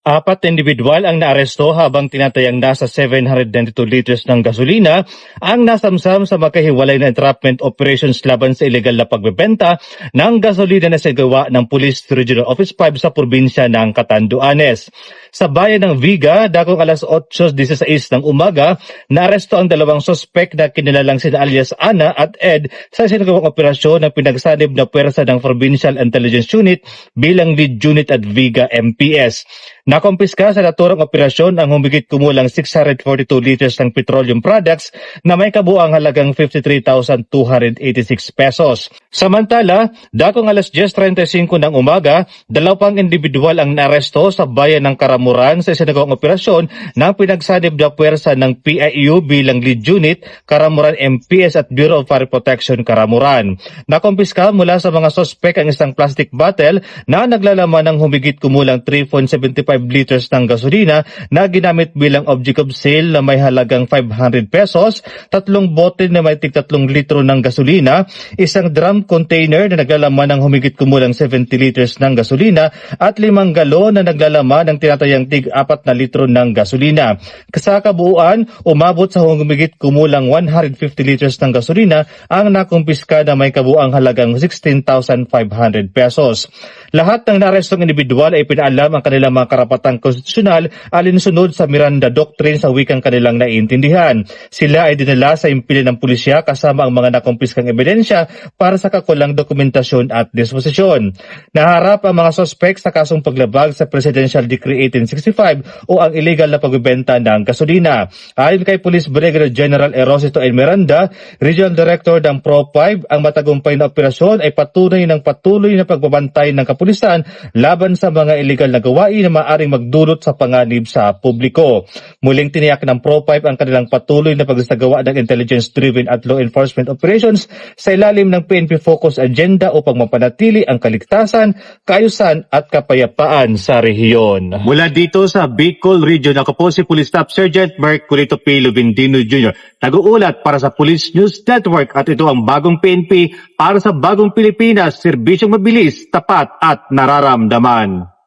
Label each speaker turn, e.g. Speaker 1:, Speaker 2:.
Speaker 1: Apat na individual ang naaresto habang tinatayang nasa 792 liters ng gasolina ang nasamsam sa makahiwalay na entrapment operations laban sa illegal na pagbebenta ng gasolina na sinagawa ng Police Regional Office 5 sa probinsya ng Catanduanes. Sa bayan ng Viga, dakong alas 8:16 ng umaga, naaresto ang dalawang sospek na kinilalang sina alias Ana at Ed sa sinagawang operasyon ng pinagsanib na pwersa ng Provincial Intelligence Unit bilang lead unit at Viga MPS. Nakumpiska sa naturang operasyon ang humigit kumulang 642 liters ng petroleum products na may kabuang halagang 53,286 pesos. Samantala, dakong alas 10:35 ng umaga, dalawang individual ang naaresto sa bayan ng Karamuran sa isinagawang operasyon ng pinagsanib na puwersa ng PIU bilang lead unit, Karamuran MPS at Bureau of Fire Protection Karamuran. Nakumpiska mula sa mga sospek ang isang plastic bottle na naglalaman ng humigit kumulang 3.75 liters ng gasolina na ginamit bilang object of sale na may halagang 500 pesos, 3 bote na may tig 3 litro ng gasolina, isang drum container na naglalaman ng humigit kumulang 70 liters ng gasolina at 5 galon na naglalaman ng tinatayang tig 4 na litro ng gasolina. Sa kabuuan, umabot sa humigit kumulang 150 liters ng gasolina ang nakumpiska na may kabuang halagang 16,500 pesos. Lahat ng naarestong individual ay pinaalam ang kanilang mga karapatang konstitusyonal alinsunod sa Miranda Doctrine sa wikang kanilang naiintindihan. Sila ay dinala sa impili ng pulisya kasama ang mga nakumpiskang ebidensya para sa kakulang dokumentasyon at disposisyon. Naharap ang mga sospek sa kasong paglabag sa Presidential Decree 1865 o ang illegal na pagbebenta ng gasolina. Ayon kay Police Brigadier General Erosito N. Miranda, Regional Director ng Pro-5, ang matagumpay na operasyon ay patuloy na pagbabantay ng kapulisan laban sa mga illegal na gawain na maaaring magdulot sa panganib sa publiko. Muling tiniyak ng Pro-5 ang kanilang patuloy na pagsasagawa ng intelligence-driven at law enforcement operations sa ilalim ng PNP Focus Agenda upang mapanatili ang kaligtasan, kaayusan at kapayapaan sa rehiyon. Mula dito sa Bicol Region, ako po si Police Staff Sergeant Mark Culito P. Lubindino Jr. Nag-uulat para sa Police News Network at ito ang bagong PNP para sa bagong Pilipinas, serbisyong mabilis, tapat at nararamdaman.